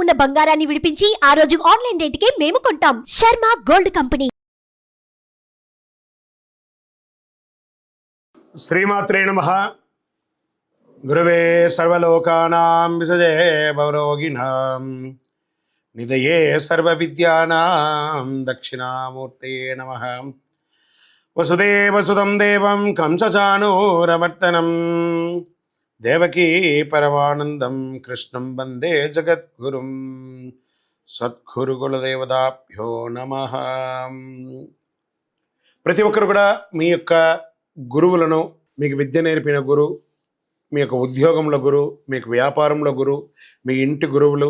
ఉన్న బంగారాన్ని విడిపించి ఆ రోజు ఆన్లైన్ రేటుకే మేము కొంటాం. Sharma gold company. శ్రీమాత్రే నమః. గురవే సర్వలోకానాం విసజే భవరోగిణాం నిధయే సర్వ విద్యానాం దక్షిణామూర్తే నమః. వసుదేవసుతం దేవం కంసచానూరమర్దనం దేవకీ పరమానందం కృష్ణం వందే జగద్గురుం. సద్గురుకులదేవతాభ్యో నమః. ప్రతి ఒక్కరు కూడా మీ యొక్క గురువులను, మీకు విద్య నేర్పిన గురువు, మీ యొక్క ఉద్యోగంలో గురువు, మీకు వ్యాపారంలో గురువు, మీ ఇంటి గురువులు,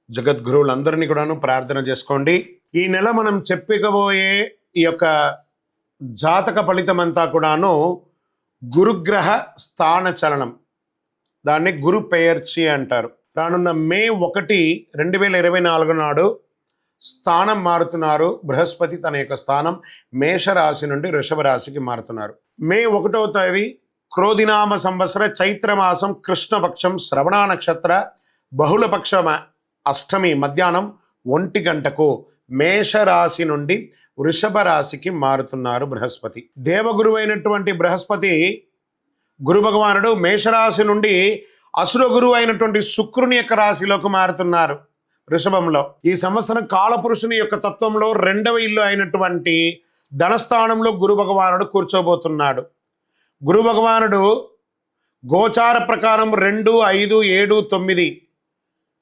జగద్గురువులందరినీ కూడాను ప్రార్థన చేసుకోండి. ఈ నెల మనం చెప్పుకోబోయే ఈ యొక్క జాతక ఫలితం అంతా కూడాను గురుగ్రహ స్థాన చలనం, దాన్ని గురు పెయర్చి అంటారు. రానున్న మే 1, 2024 నాడు స్థానం మారుతున్నారు. బృహస్పతి తన యొక్క స్థానం మేషరాశి నుండి వృషభ రాశికి మారుతున్నారు. మే 1వ తేదీ క్రోధినామ సంవత్సర చైత్రమాసం కృష్ణపక్షం శ్రవణ నక్షత్ర బహుళపక్ష అష్టమి మధ్యాహ్నం 1 గంటకు మేషరాశి నుండి వృషభ రాశికి మారుతున్నారు బృహస్పతి. దేవగురువు అయినటువంటి బృహస్పతి గురు భగవానుడు మేషరాశి నుండి అసుర గురువు అయినటువంటి శుక్రుని యొక్క రాశిలోకి మారుతున్నారు వృషభంలో. ఈ సంవత్సరం కాలపురుషుని యొక్క తత్వంలో 2వ ఇల్లు అయినటువంటి ధనస్థానంలో గురు భగవానుడు కూర్చోబోతున్నాడు. గురు భగవానుడు గోచార ప్రకారం 2, 5, 7, 9,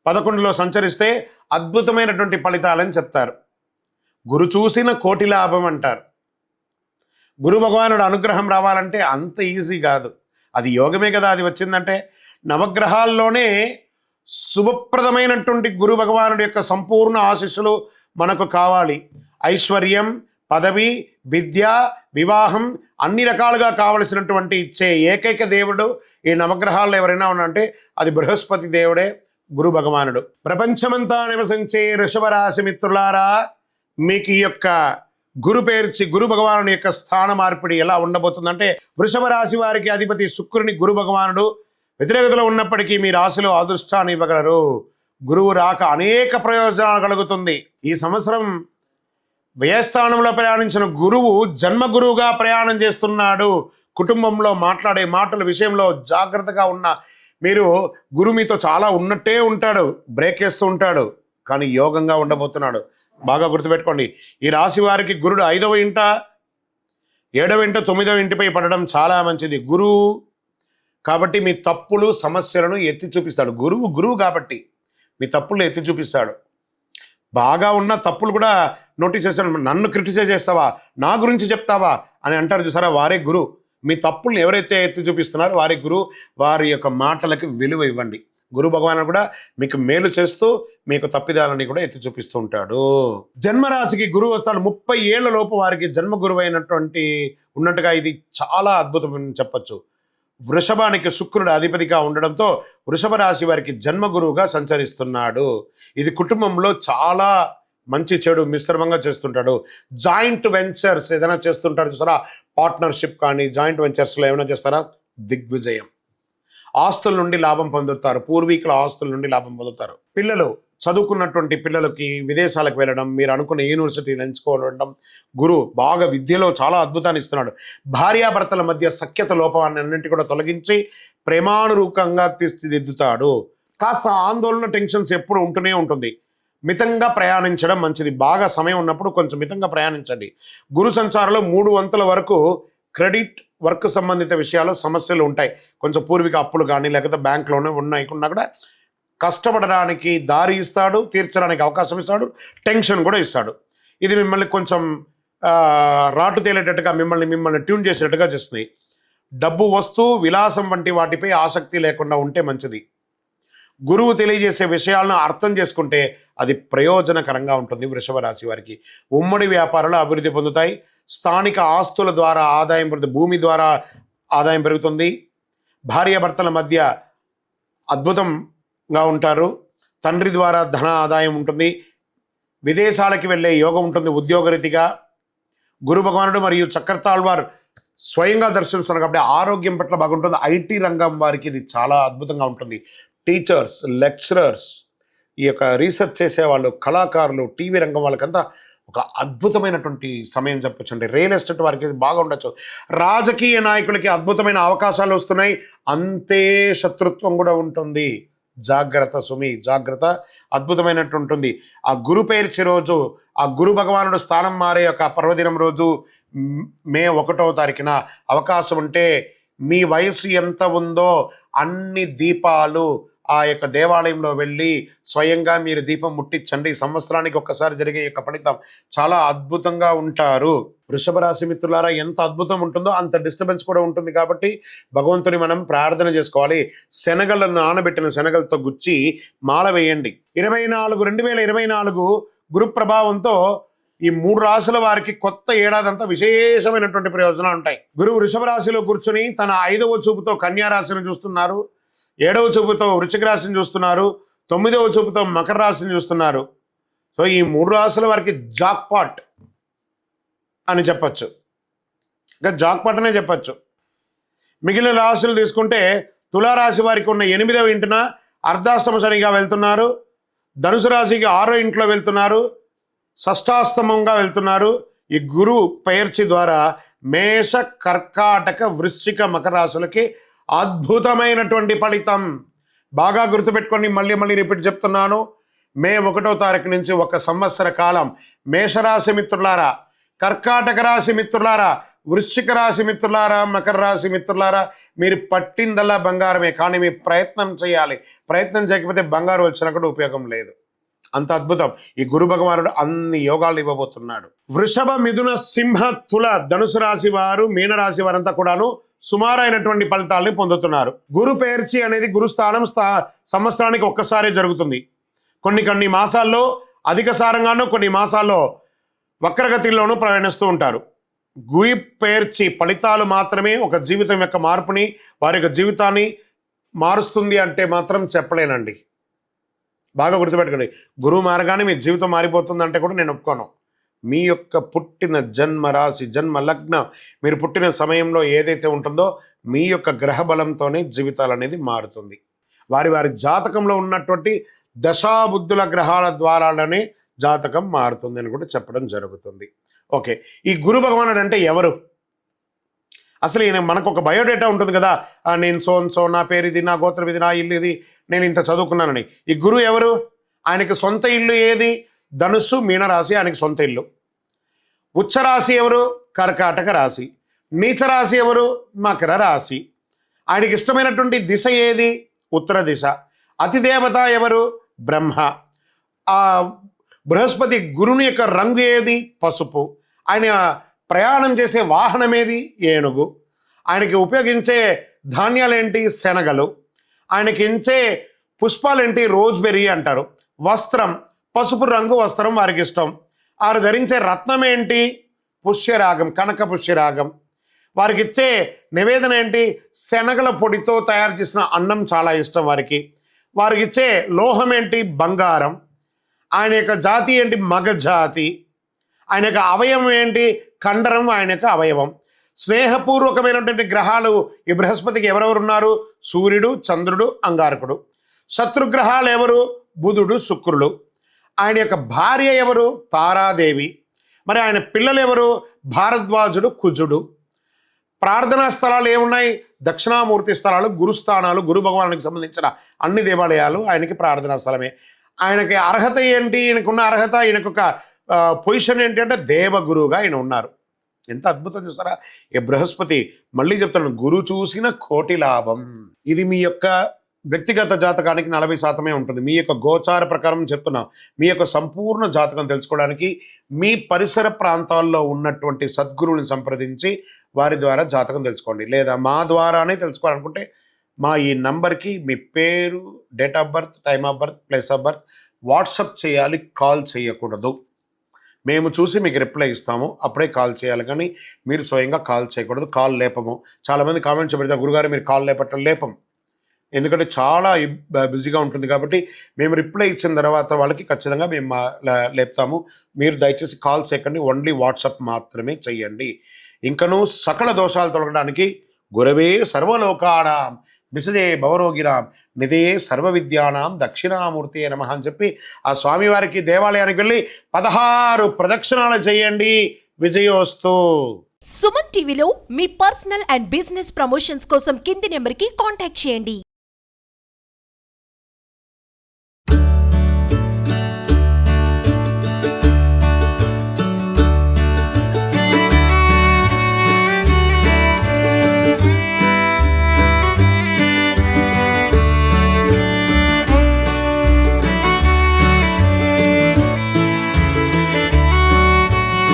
11లో సంచరిస్తే అద్భుతమైనటువంటి ఫలితాలని చెప్తారు. గురు చూసిన కోటి లాభం అంటారు. గురు భగవానుడు అనుగ్రహం రావాలంటే అంత ఈజీ కాదు, అది యోగమే కదా. అది వచ్చిందంటే నవగ్రహాల్లోనే శుభప్రదమైనటువంటి గురు భగవానుడి యొక్క సంపూర్ణ ఆశీస్సులు మనకు కావాలి. ఐశ్వర్యం, పదవి, విద్య, వివాహం అన్ని రకాలుగా కావలసినటువంటి ఇచ్చే ఏకైక దేవుడు ఈ నవగ్రహాల్లో ఎవరైనా ఉన్నారంటే అది బృహస్పతి దేవుడే, గురు భగవానుడు. ప్రపంచమంతా నివసించే వృషభ రాశి మిత్రులారా, మీకు ఈ యొక్క గురు పేర్చి గురు భగవానుడి యొక్క స్థాన మార్పిడి ఎలా ఉండబోతుందంటే, వృషభ రాశి వారికి అధిపతి శుక్రుని గురు భగవానుడు వ్యతిరేకతలో ఉన్నప్పటికీ మీ రాశిలో అదృష్టాన్ని ఇవ్వగలరు. గురువు రాక అనేక ప్రయోజనాలు కలుగుతుంది. ఈ సంవత్సరం వ్యయస్థానంలో ప్రయాణించిన గురువు జన్మ గురువుగా ప్రయాణం చేస్తున్నాడు. కుటుంబంలో మాట్లాడే మాటల విషయంలో జాగ్రత్తగా ఉన్న మీరు, గురువు మీతో చాలా ఉన్నట్టే ఉంటాడు, బ్రేక్ వేస్తూ ఉంటాడు, కానీ యోగంగా ఉండబోతున్నాడు. బాగా గుర్తుపెట్టుకోండి. ఈ రాశి వారికి గురుడు 5వ ఇంట, 7వ ఇంట, 9వ ఇంటిపై పడడం చాలా మంచిది. గురువు కాబట్టి మీ తప్పులు సమస్యలను ఎత్తి చూపిస్తాడు. గురువు కాబట్టి మీ తప్పులు ఎత్తి చూపిస్తాడు. బాగా ఉన్న తప్పులు కూడా నోటీస్ చేస్తాడు. నన్ను క్రిటిసైజ్ చేస్తావా, నా గురించి చెప్తావా అని అంటారు చూసారా, వారే గురువు. మీ తప్పుల్ని ఎవరైతే ఎత్తి చూపిస్తున్నారో వారి గురువు. వారి యొక్క మాటలకి విలువ ఇవ్వండి. గురు భగవానుడు కూడా మీకు మేలు చేస్తూ మీకు తప్పిదాలని కూడా ఎత్తి చూపిస్తూ ఉంటాడు. జన్మరాశికి గురువు వస్తాడు. 30 ఏళ్ల లోపు వారికి జన్మ గురువు అయినటువంటి ఉన్నట్టుగా ఇది చాలా అద్భుతమని చెప్పచ్చు. వృషభానికి శుక్రుడు అధిపతిగా ఉండడంతో వృషభ రాశి వారికి జన్మ గురువుగా సంచరిస్తున్నాడు. ఇది కుటుంబంలో చాలా మంచి చెడు మిశ్రమంగా చేస్తుంటాడు. జాయింట్ వెంచర్స్ ఏదైనా చేస్తుంటారు చూసారా, పార్ట్నర్షిప్ కానీ జాయింట్ వెంచర్స్లో ఏమైనా చేస్తారా, దిగ్విజయం. ఆస్తుల నుండి లాభం పొందుతారు. పూర్వీకుల ఆస్తుల నుండి లాభం పొందుతారు. పిల్లలు చదువుకున్నటువంటి పిల్లలకి విదేశాలకు వెళ్ళడం, మీరు అనుకున్న యూనివర్సిటీని ఎంచుకోవడం, గురువు బాగా విద్యలో చాలా అద్భుతాన్ని ఇస్తున్నాడు. భార్యాభర్తల మధ్య సఖ్యత లోపాన్ని అన్నింటి కూడా తొలగించి ప్రేమానురూపంగా తీర్చిదిద్దుతాడు. కాస్త ఆందోళన, టెన్షన్స్ ఎప్పుడు ఉంటూనే ఉంటుంది. మితంగా ప్రయాణించడం మంచిది. బాగా సమయం ఉన్నప్పుడు కొంచెం మితంగా ప్రయాణించండి. గురు సంచారంలో 3 వంతుల వరకు క్రెడిట్ వర్క్ సంబంధిత విషయాల్లో సమస్యలు ఉంటాయి. కొంచెం పూర్వీక అప్పులు కానీ లేకపోతే బ్యాంకులోనే ఉన్నాయకున్నా కూడా కష్టపడడానికి దారి ఇస్తాడు, తీర్చడానికి అవకాశం ఇస్తాడు, టెన్షన్ కూడా ఇస్తాడు. ఇది మిమ్మల్ని కొంచెం రాటు తేలేటట్టుగా మిమ్మల్ని ట్యూన్ చేసేటట్టుగా చేస్తుంది. డబ్బు, వస్తువు, విలాసం వంటి వాటిపై ఆసక్తి లేకుండా ఉంటే మంచిది. గురువు తెలియజేసే విషయాలను అర్థం చేసుకుంటే అది ప్రయోజనకరంగా ఉంటుంది. వృషభ రాశి వారికి ఉమ్మడి వ్యాపారాలు అభివృద్ధి పొందుతాయి. స్థానిక ఆస్తుల ద్వారా ఆదాయం పెరుగుతుంది. భూమి ద్వారా ఆదాయం పెరుగుతుంది. భార్యాభర్తల మధ్య అద్భుతంగా ఉంటారు. తండ్రి ద్వారా ధన ఆదాయం ఉంటుంది. విదేశాలకి వెళ్ళే యోగం ఉంటుంది. ఉద్యోగరీతిగా గురు భగవానుడు మరియు చక్రతాళ్వార్ స్వయంగా దర్శిస్తున్నారు కాబట్టి ఆరోగ్యం పట్ల బాగుంటుంది. ఐటీ రంగం వారికి ఇది చాలా అద్భుతంగా ఉంటుంది. టీచర్స్, లెక్చరర్స్, ఈ యొక్క రీసెర్చ్ చేసేవాళ్ళు, కళాకారులు, టీవీ రంగం వాళ్ళకంతా ఒక అద్భుతమైనటువంటి సమయం చెప్పొచ్చండి. రియల్ ఎస్టేట్ వారికి బాగా ఉండొచ్చు. రాజకీయ నాయకులకి అద్భుతమైన అవకాశాలు వస్తున్నాయి, అంతే శత్రుత్వం కూడా ఉంటుంది. జాగ్రత్త సుమి, జాగ్రత్త. అద్భుతమైనట్టు ఉంటుంది. ఆ గురు పేర్చి రోజు, ఆ గురు భగవానుడు స్థానం మారే యొక్క పర్వదినం రోజు మే 1వ తారీఖున అవకాశం ఉంటే మీ వయసు ఎంత ఉందో అన్ని దీపాలు ఆ యొక్క దేవాలయంలో వెళ్ళి స్వయంగా మీరు దీపం ముట్టించండి. సంవత్సరానికి ఒక్కసారి జరిగే యొక్క ఫలితం చాలా అద్భుతంగా ఉంటారు. వృషభ రాశి మిత్రులారా, ఎంత అద్భుతం ఉంటుందో అంత డిస్టర్బెన్స్ కూడా ఉంటుంది. కాబట్టి భగవంతుని మనం ప్రార్థన చేసుకోవాలి. శనగలను నానబెట్టిన శనగలతో గుచ్చి మాల వేయండి. 2024 గురు ప్రభావంతో ఈ 3 రాశుల వారికి కొత్త ఏడాదంతా విశేషమైనటువంటి ప్రయోజనాలు ఉంటాయి. గురువు వృషభ రాశిలో కూర్చొని తన 5వ చూపుతో కన్యా రాశిని చూస్తున్నారు, 7వ చూపుతో వృశ్చిక రాశిని చూస్తున్నారు, 9వ చూపుతో మకర రాశిని చూస్తున్నారు. సో ఈ 3 రాశుల వారికి జాక్పాట్ అని చెప్పచ్చు, ఇంకా జాక్పాట్ అనే చెప్పచ్చు. మిగిలిన రాశులు తీసుకుంటే తులారాశి వారికి ఉన్న 8వ ఇంటిన అర్ధాష్టమ శనిగా వెళ్తున్నారు, ధనుసు రాశికి 6వ ఇంట్లో వెళ్తున్నారు, షష్టాష్టమంగా వెళ్తున్నారు. ఈ గురు పెయర్చి ద్వారా మేష, కర్కాటక, వృశ్చిక, మకర రాశులకి అద్భుతమైనటువంటి ఫలితం. బాగా గుర్తుపెట్టుకోండి, మళ్ళీ రిపీట్ చెప్తున్నాను. మే 1వ తారీఖు నుంచి 1 సంవత్సర కాలం మేషరాశి మిత్రులారా, కర్కాటక రాశి మిత్రులారా, వృశ్చిక రాశి మిత్రులారా, మకర రాశి మిత్రులారా, మీరు పట్టిందల్లా బంగారమే. కానీ మీరు ప్రయత్నం చేయాలి. ప్రయత్నం చేయకపోతే బంగారు వచ్చినా కూడా ఉపయోగం లేదు. అంత అద్భుతం. ఈ గురు భగవానుడు అన్ని యోగాలు ఇవ్వబోతున్నాడు. వృషభ, మిథున, సింహ, తుల, ధనుసు రాశి వారు, మీనరాశి వారంతా కూడాను సుమారైనటువంటి ఫలితాలని పొందుతున్నారు. గురు పేర్చి అనేది గురుస్థానం సంవత్సరానికి ఒక్కసారి జరుగుతుంది. కొన్ని మాసాల్లో అధిక సారంగానూ, కొన్ని మాసాల్లో వక్రగతిలోనూ ప్రయాణిస్తూ ఉంటారు. గురి పేర్చి ఫలితాలు మాత్రమే ఒక జీవితం యొక్క మార్పుని, వారి యొక్క జీవితాన్ని మారుస్తుంది అంటే మాత్రం చెప్పలేనండి. బాగా గుర్తుపెట్టుకోండి, గురువు మారగానే మీ జీవితం మారిపోతుంది అంటే కూడా నేను ఒప్పుకోను. మీ యొక్క పుట్టిన జన్మ రాశి, జన్మ లగ్నం, మీరు పుట్టిన సమయంలో ఏదైతే ఉంటుందో మీ యొక్క గ్రహ బలంతోనే జీవితాలు అనేది మారుతుంది. వారి జాతకంలో ఉన్నటువంటి దశాబుద్ధుల గ్రహాల ద్వారానే జాతకం మారుతుంది అని కూడా చెప్పడం జరుగుతుంది. ఓకే, ఈ గురు భగవానుడు అంటే ఎవరు? అసలు ఈయన మనకు ఒక బయోడేటా ఉంటుంది కదా, నేను సో నా పేరు ఇది, నా గోత్రం ఇది, నా ఇల్లు ఇది, నేను ఇంత చదువుకున్నానని. ఈ గురువు ఎవరు? ఆయనకి సొంత ఇల్లు ఏది? ధనుస్సు, మీనరాశి ఆయనకి సొంత ఇల్లు. ఉచ్చరాశి ఎవరు? కర్కాటక రాశి. నీచరాశి ఎవరు? మకర రాశి. ఆయనకి ఇష్టమైనటువంటి దిశ ఏది? ఉత్తర దిశ. అతిదేవత ఎవరు? బ్రహ్మ. ఆ బృహస్పతి గురుని యొక్క రంగు ఏది? పసుపు. ఆయన ప్రయాణం చేసే వాహనం ఏది? ఏనుగు. ఆయనకి ఉపయోగించే ధాన్యాలేంటి? శనగలు. ఆయనకి ఇచ్చే పుష్పాలేంటి? రోజ్బెర్రీ అంటారు. వస్త్రం, పసుపు రంగు వస్త్రం వారికి ఇష్టం. వారు ధరించే రత్నం ఏంటి? పుష్యరాగం, కనక పుష్యరాగం. వారికి ఇచ్చే నివేదన ఏంటి? శనగల పొడితో తయారు చేసిన అన్నం చాలా ఇష్టం వారికి. వారికి ఇచ్చే లోహం ఏంటి? బంగారం. ఆయన యొక్క జాతి ఏంటి? మగ జాతి. ఆయన యొక్క అవయవం ఏంటి? కండరం ఆయన యొక్క అవయవం. స్నేహపూర్వకమైనటువంటి గ్రహాలు ఈ బృహస్పతికి ఎవరెవరు ఉన్నారు? సూర్యుడు, చంద్రుడు, అంగారకుడు. శత్రుగ్రహాలు ఎవరు? బుధుడు, శుక్రుడు. ఆయన యొక్క భార్య ఎవరు? తారాదేవి. మరి ఆయన పిల్లలు ఎవరు? భారద్వాజుడు, కుజుడు. ప్రార్థనా స్థలాలు ఏమున్నాయి? దక్షిణామూర్తి స్థలాలు, గురుస్థానాలు. గురు భగవానునికి సంబంధించిన అన్ని దేవాలయాలు ఆయనకి ప్రార్థనా స్థలమే. ఆయనకి అర్హత ఏంటి? ఈయనకున్న అర్హత, ఈయనకొక పొజిషన్ ఏంటి అంటే దేవగురువుగా ఆయన ఉన్నారు. ఎంత అద్భుతం చూస్తారా ఈ బృహస్పతి. మళ్ళీ చెప్తాను, గురు చూసిన కోటి లాభం. ఇది మీ యొక్క వ్యక్తిగత జాతకానికి 40% ఉంటుంది. మీ యొక్క గోచార ప్రకారం చెప్తున్నాం. మీ యొక్క సంపూర్ణ జాతకం తెలుసుకోవడానికి మీ పరిసర ప్రాంతాల్లో ఉన్నటువంటి సద్గురువుని సంప్రదించి వారి ద్వారా జాతకం తెలుసుకోండి. లేదా మా ద్వారానే తెలుసుకోవాలనుకుంటే మా ఈ నంబర్కి మీ పేరు, date of birth, time of birth, place of birth WhatsApp చేయాలి, కాల్ చేయకూడదు. మేము చూసి మీకు రిప్లై ఇస్తాము, అప్పుడే కాల్ చేయాలి. కానీ మీరు స్వయంగా కాల్ చేయకూడదు, కాల్ లేపము. చాలామంది కామెంట్స్ పెడతారు, గురుగారు మీరు కాల్ లేపటం. లేపం, ఎందుకంటే చాలా బిజీగా ఉంటుంది. కాబట్టి మేము రిప్లై ఇచ్చిన తర్వాత వాళ్ళకి ఖచ్చితంగా మేము లేపుతాము. మీరు దయచేసి కాల్ చేయకండి, ఓన్లీ వాట్సాప్ మాత్రమే చెయ్యండి. ఇంకనూ సకల దోషాలు తొలగడానికి గురవే సర్వలోకానాం విసజే భవరోగిరాం నిధయే సర్వ విద్యానాం దక్షిణామూర్తి నమః అని చెప్పి ఆ స్వామివారికి దేవాలయానికి వెళ్ళి 16 ప్రదక్షిణాలు చేయండి. విజయోస్తు. సుమన్ టీవీలో మీ పర్సనల్ అండ్ బిజినెస్ ప్రమోషన్స్ కోసం కింది నెంబర్కి కాంటాక్ట్ చేయండి.